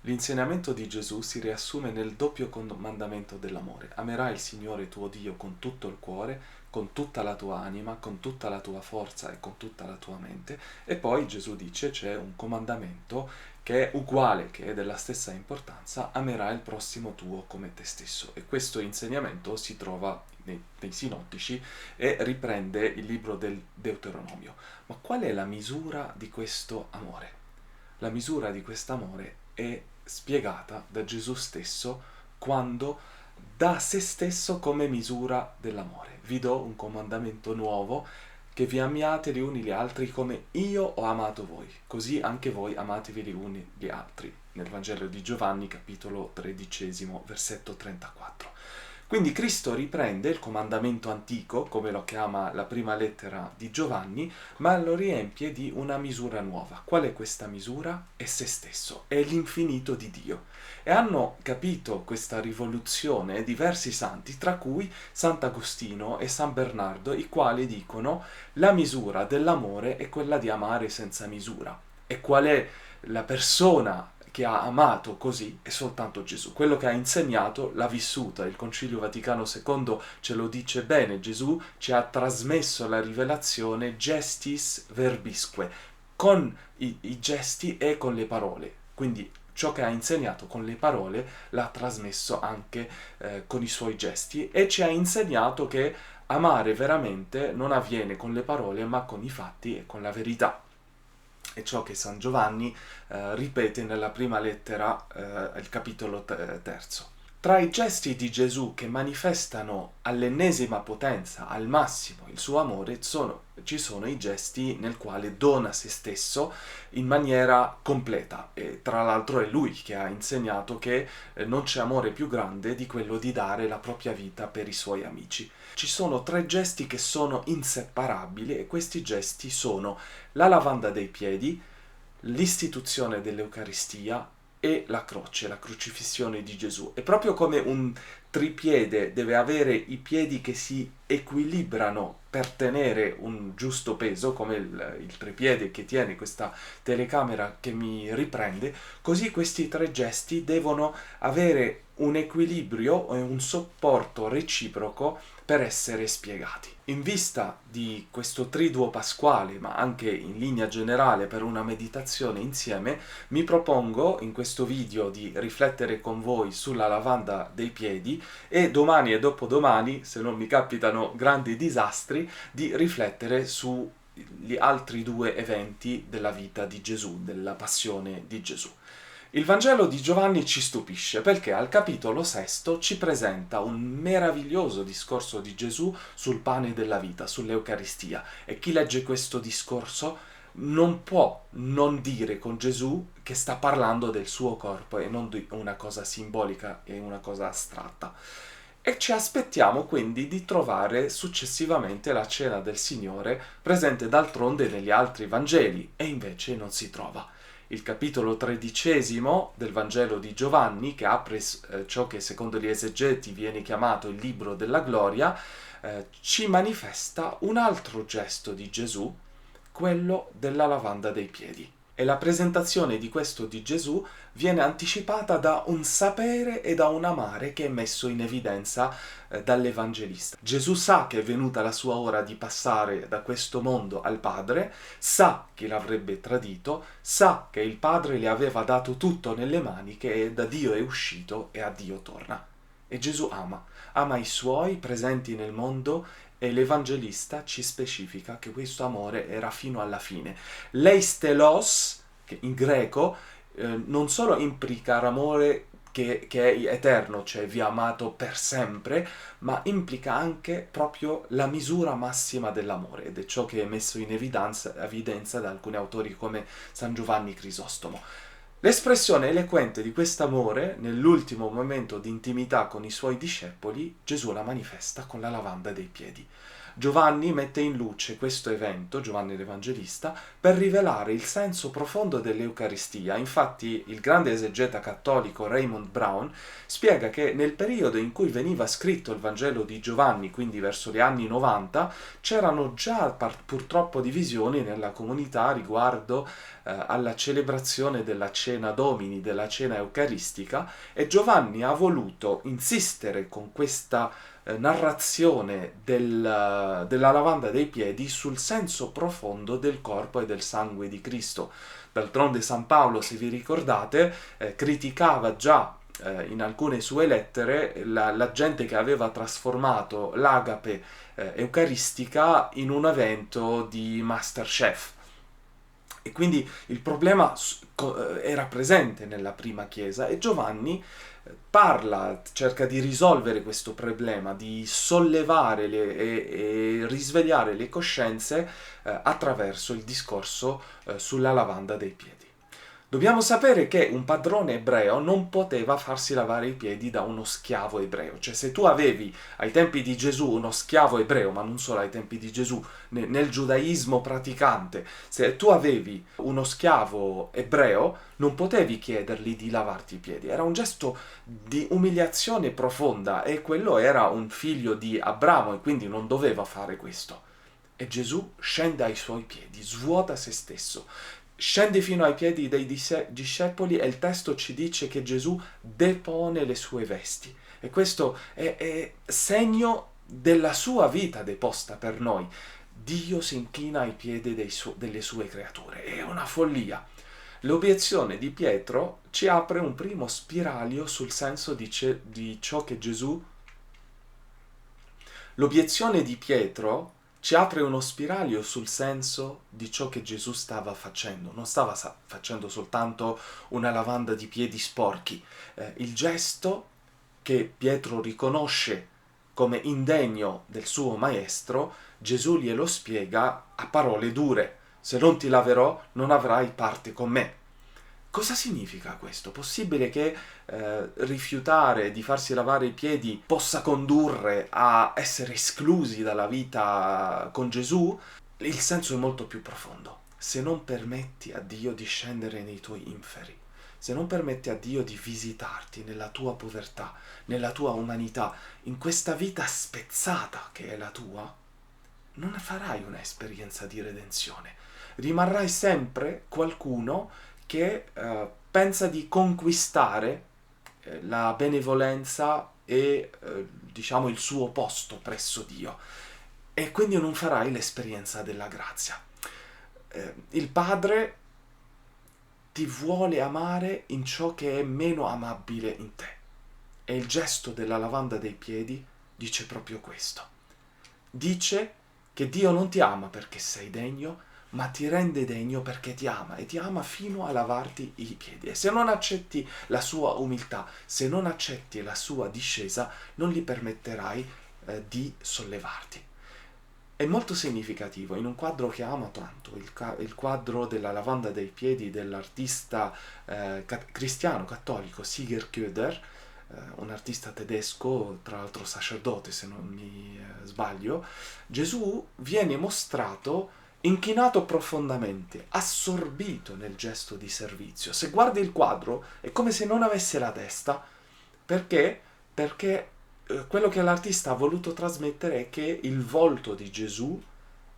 L'insegnamento di Gesù si riassume nel doppio comandamento dell'amore. Amerai il Signore tuo Dio con tutto il cuore, con tutta la tua anima, con tutta la tua forza e con tutta la tua mente. E poi Gesù dice c'è un comandamento che è uguale, che è della stessa importanza: amerai il prossimo tuo come te stesso. E questo insegnamento si trova nei sinottici e riprende il libro del Deuteronomio. Ma qual è la misura di questo amore? La misura di quest'amore è spiegata da Gesù stesso quando dà se stesso come misura dell'amore. Vi do un comandamento nuovo, che vi amiate gli uni gli altri come io ho amato voi, così anche voi amatevi gli uni gli altri. Nel Vangelo di Giovanni, capitolo 13, versetto 34. Quindi Cristo riprende il comandamento antico, come lo chiama la prima lettera di Giovanni, ma lo riempie di una misura nuova. Qual è questa misura? È se stesso, è l'infinito di Dio. E hanno capito questa rivoluzione diversi santi, tra cui Sant'Agostino e San Bernardo, i quali dicono: la misura dell'amore è quella di amare senza misura. E qual è la persona che ha amato così? È soltanto Gesù. Quello che ha insegnato l'ha vissuta. Il Concilio Vaticano II ce lo dice bene: Gesù ci ha trasmesso la rivelazione gestis verbisque, con i gesti e con le parole. Quindi ciò che ha insegnato con le parole l'ha trasmesso anche con i suoi gesti, e ci ha insegnato che amare veramente non avviene con le parole ma con i fatti e con la verità. È ciò che San Giovanni ripete nella prima lettera, il capitolo terzo. Tra i gesti di Gesù che manifestano all'ennesima potenza, al massimo, il suo amore, ci sono i gesti nel quale dona se stesso in maniera completa. E tra l'altro è lui che ha insegnato che non c'è amore più grande di quello di dare la propria vita per i suoi amici. Ci sono 3 gesti che sono inseparabili, e questi gesti sono la lavanda dei piedi, l'istituzione dell'Eucaristia e la croce, la crocifissione di Gesù. E proprio come un tripiede deve avere i piedi che si equilibrano per tenere un giusto peso, come il tripiede che tiene questa telecamera che mi riprende, così questi 3 gesti devono avere un equilibrio e un supporto reciproco per essere spiegati. In vista di questo triduo pasquale, ma anche in linea generale per una meditazione insieme, mi propongo in questo video di riflettere con voi sulla lavanda dei piedi, e domani e dopodomani, se non mi capitano grandi disastri, di riflettere sugli altri 2 eventi della vita di Gesù, della passione di Gesù. Il Vangelo di Giovanni ci stupisce perché al capitolo 6 ci presenta un meraviglioso discorso di Gesù sul pane della vita, sull'Eucaristia, e chi legge questo discorso non può non dire con Gesù che sta parlando del suo corpo e non di una cosa simbolica e una cosa astratta. E ci aspettiamo quindi di trovare successivamente la cena del Signore, presente d'altronde negli altri Vangeli, e invece non si trova. Il capitolo 13 del Vangelo di Giovanni, che apre ciò che secondo gli esegeti viene chiamato il libro della gloria, ci manifesta un altro gesto di Gesù, quello della lavanda dei piedi. E la presentazione di questo di Gesù viene anticipata da un sapere e da un amare che è messo in evidenza dall'Evangelista. Gesù sa che è venuta la sua ora di passare da questo mondo al Padre, sa che l'avrebbe tradito, sa che il Padre le aveva dato tutto nelle mani, che da Dio è uscito e a Dio torna. E Gesù ama i suoi presenti nel mondo, e l'Evangelista ci specifica che questo amore era fino alla fine. Leistelos, che in greco non solo implica l'amore che è eterno, cioè vi ha amato per sempre, ma implica anche proprio la misura massima dell'amore, ed è ciò che è messo in evidenza da alcuni autori come San Giovanni Crisostomo. L'espressione eloquente di quest'amore, nell'ultimo momento di intimità con i suoi discepoli, Gesù la manifesta con la lavanda dei piedi. Giovanni mette in luce questo evento, Giovanni l'Evangelista, per rivelare il senso profondo dell'Eucaristia. Infatti il grande esegeta cattolico Raymond Brown spiega che nel periodo in cui veniva scritto il Vangelo di Giovanni, quindi verso gli anni 90, c'erano già purtroppo divisioni nella comunità riguardo alla celebrazione della cena Domini, della cena eucaristica, e Giovanni ha voluto insistere con questa narrazione della lavanda dei piedi sul senso profondo del corpo e del sangue di Cristo. D'altronde San Paolo, se vi ricordate, criticava già in alcune sue lettere la gente che aveva trasformato l'agape eucaristica in un evento di Masterchef. E quindi il problema era presente nella prima Chiesa e Giovanni cerca di risolvere questo problema, di sollevare e risvegliare le coscienze attraverso il discorso sulla lavanda dei piedi. Dobbiamo sapere che un padrone ebreo non poteva farsi lavare i piedi da uno schiavo ebreo. Cioè, se tu avevi ai tempi di Gesù uno schiavo ebreo, ma non solo ai tempi di Gesù, nel giudaismo praticante, se tu avevi uno schiavo ebreo, non potevi chiedergli di lavarti i piedi. Era un gesto di umiliazione profonda e quello era un figlio di Abramo e quindi non doveva fare questo. E Gesù scende ai suoi piedi, svuota se stesso, scende fino ai piedi dei discepoli e il testo ci dice che Gesù depone le sue vesti. E questo è segno della sua vita deposta per noi. Dio si inchina ai piedi delle sue creature. È una follia. L'obiezione di Pietro ci apre un primo spiraglio sul senso di ciò che Gesù... L'obiezione di Pietro ci apre uno spiraglio sul senso di ciò che Gesù stava facendo. Non stava facendo soltanto una lavanda di piedi sporchi. Il gesto che Pietro riconosce come indegno del suo maestro, Gesù glielo spiega a parole dure. Se non ti laverò, non avrai parte con me. Cosa significa questo? Possibile che rifiutare di farsi lavare i piedi possa condurre a essere esclusi dalla vita con Gesù? Il senso è molto più profondo. Se non permetti a Dio di scendere nei tuoi inferi, se non permetti a Dio di visitarti nella tua povertà, nella tua umanità, in questa vita spezzata che è la tua, non farai un'esperienza di redenzione. Rimarrai sempre qualcuno che pensa di conquistare la benevolenza e diciamo il suo posto presso Dio, e quindi non farai l'esperienza della grazia. Il Padre ti vuole amare in ciò che è meno amabile in te, e il gesto della lavanda dei piedi dice proprio questo. Dice che Dio non ti ama perché sei degno, ma ti rende degno perché ti ama, e ti ama fino a lavarti i piedi. E se non accetti la sua umiltà, se non accetti la sua discesa, non gli permetterai di sollevarti. È molto significativo, in un quadro che amo tanto, il quadro della lavanda dei piedi dell'artista cristiano cattolico Sigurd Köder, un artista tedesco, tra l'altro sacerdote se non mi sbaglio. Gesù viene mostrato inchinato profondamente, assorbito nel gesto di servizio. Se guardi il quadro è come se non avesse la testa. Perché? Perché quello che l'artista ha voluto trasmettere è che il volto di Gesù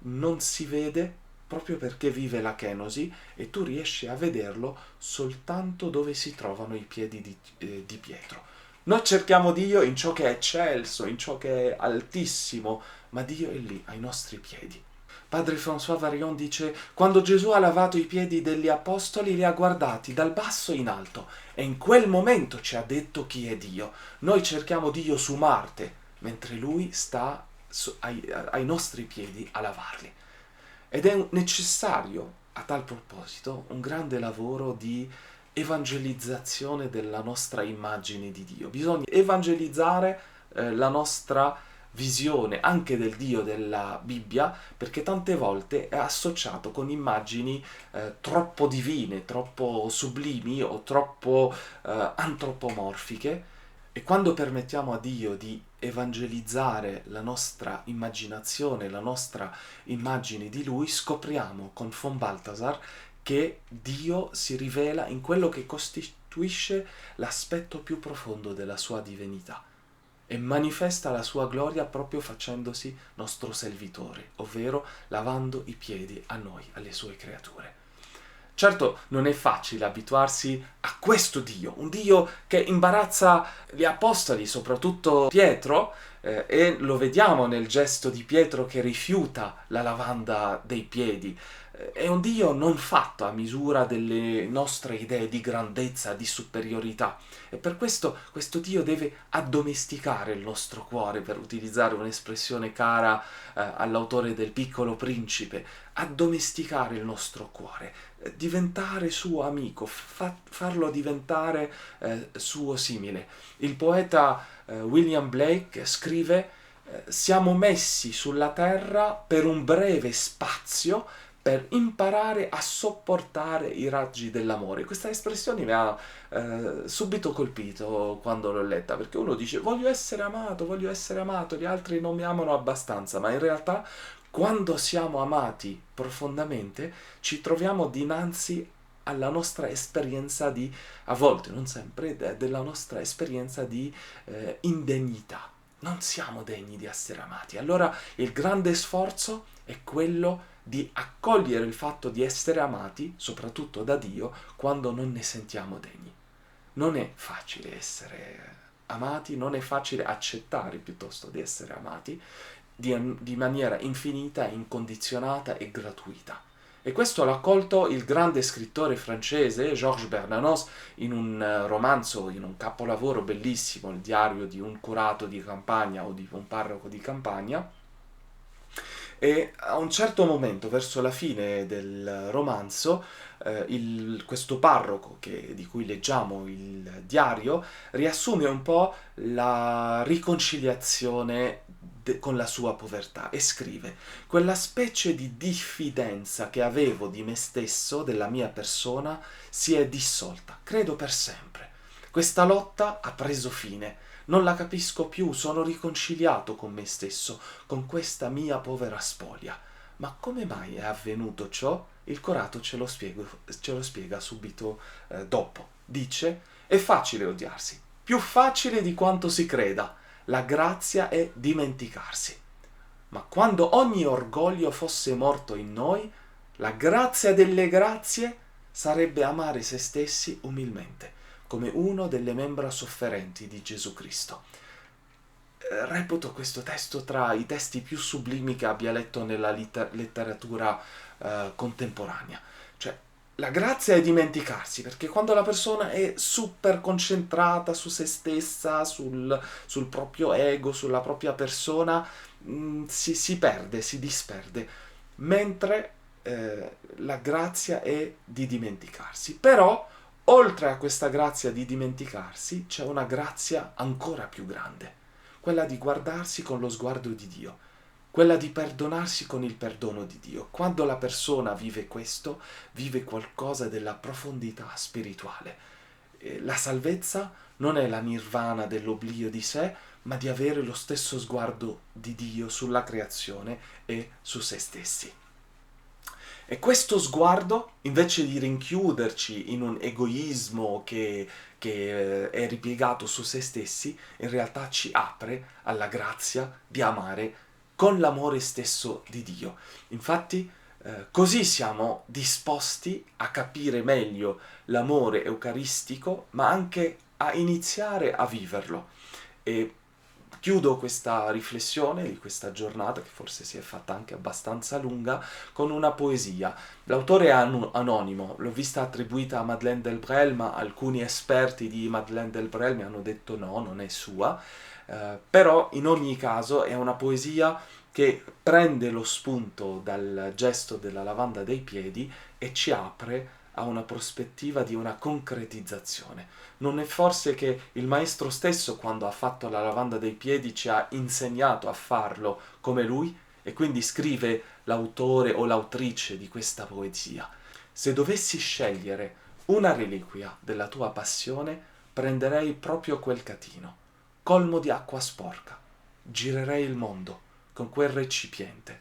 non si vede proprio perché vive la kenosi, e tu riesci a vederlo soltanto dove si trovano i piedi di Pietro. Noi cerchiamo Dio in ciò che è eccelso, in ciò che è altissimo, ma Dio è lì, ai nostri piedi. Padre François Varion dice: quando Gesù ha lavato i piedi degli apostoli, li ha guardati dal basso in alto, e in quel momento ci ha detto chi è Dio. Noi cerchiamo Dio su Marte, mentre Lui sta ai nostri piedi a lavarli. Ed è necessario, a tal proposito, un grande lavoro di evangelizzazione della nostra immagine di Dio. Bisogna evangelizzare la nostra visione anche del Dio della Bibbia, perché tante volte è associato con immagini troppo divine, troppo sublimi o troppo antropomorfiche, e quando permettiamo a Dio di evangelizzare la nostra immaginazione, la nostra immagine di Lui, scopriamo con von Balthasar che Dio si rivela in quello che costituisce l'aspetto più profondo della sua divinità e manifesta la sua gloria proprio facendosi nostro servitore, ovvero lavando i piedi a noi, alle sue creature. Certo, non è facile abituarsi a questo Dio, un Dio che imbarazza gli apostoli, soprattutto Pietro, e lo vediamo nel gesto di Pietro che rifiuta la lavanda dei piedi. È un Dio non fatto a misura delle nostre idee di grandezza, di superiorità. E per questo Dio deve addomesticare il nostro cuore, per utilizzare un'espressione cara all'autore del Piccolo Principe, addomesticare il nostro cuore, diventare suo amico, farlo diventare suo simile. Il poeta William Blake scrive: siamo messi sulla terra per un breve spazio per imparare a sopportare i raggi dell'amore. Questa espressione mi ha subito colpito quando l'ho letta, perché uno dice voglio essere amato, gli altri non mi amano abbastanza, ma in realtà quando siamo amati profondamente ci troviamo dinanzi alla nostra esperienza di, a volte, non sempre, della nostra esperienza di indegnità. Non siamo degni di essere amati. Allora il grande sforzo è quello di accogliere il fatto di essere amati, soprattutto da Dio, quando non ne sentiamo degni. Non è facile essere amati, non è facile accettare piuttosto di essere amati di maniera infinita, incondizionata e gratuita. E questo l'ha colto il grande scrittore francese Georges Bernanos in un romanzo, in un capolavoro bellissimo, il diario di un curato di campagna o di un parroco di campagna. E a un certo momento, verso la fine del romanzo, questo parroco di cui leggiamo il diario riassume un po' la riconciliazione con la sua povertà e scrive: quella specie di diffidenza che avevo di me stesso, della mia persona, si è dissolta, credo per sempre. Questa lotta ha preso fine. Non la capisco più, sono riconciliato con me stesso, con questa mia povera spoglia. Ma come mai è avvenuto ciò? Il curato ce lo spiega subito dopo. Dice: è facile odiarsi, più facile di quanto si creda. La grazia è dimenticarsi. Ma quando ogni orgoglio fosse morto in noi, la grazia delle grazie sarebbe amare se stessi umilmente, come uno delle membra sofferenti di Gesù Cristo. Reputo questo testo tra i testi più sublimi che abbia letto nella letteratura contemporanea. Cioè, la grazia è dimenticarsi, perché quando la persona è super concentrata su se stessa, sul proprio ego, sulla propria persona, si perde, si disperde, mentre la grazia è di dimenticarsi. Però oltre a questa grazia di dimenticarsi, c'è una grazia ancora più grande, quella di guardarsi con lo sguardo di Dio, quella di perdonarsi con il perdono di Dio. Quando la persona vive questo, vive qualcosa della profondità spirituale. La salvezza non è la nirvana dell'oblio di sé, ma di avere lo stesso sguardo di Dio sulla creazione e su se stessi. E questo sguardo, invece di rinchiuderci in un egoismo che è ripiegato su se stessi, in realtà ci apre alla grazia di amare con l'amore stesso di Dio. Infatti, così siamo disposti a capire meglio l'amore eucaristico, ma anche a iniziare a viverlo. E chiudo questa riflessione di questa giornata, che forse si è fatta anche abbastanza lunga, con una poesia. L'autore è anonimo, l'ho vista attribuita a Madeleine Delbrel, ma alcuni esperti di Madeleine Delbrel mi hanno detto no, non è sua. Però in ogni caso è una poesia che prende lo spunto dal gesto della lavanda dei piedi e ci apre a una prospettiva di una concretizzazione. Non è forse che il maestro stesso, quando ha fatto la lavanda dei piedi, ci ha insegnato a farlo come lui? E quindi scrive l'autore o l'autrice di questa poesia: se dovessi scegliere una reliquia della tua passione, prenderei proprio quel catino, colmo di acqua sporca, girerei il mondo con quel recipiente,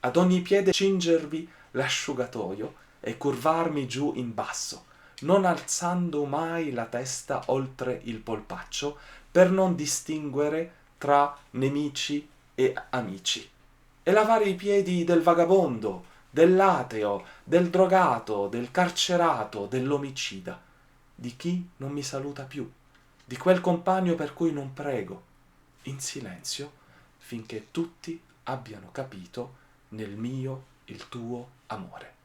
ad ogni piede cingervi l'asciugatoio e curvarmi giù in basso, non alzando mai la testa oltre il polpaccio per non distinguere tra nemici e amici, e lavare i piedi del vagabondo, dell'ateo, del drogato, del carcerato, dell'omicida, di chi non mi saluta più, di quel compagno per cui non prego, in silenzio, finché tutti abbiano capito nel mio il tuo amore.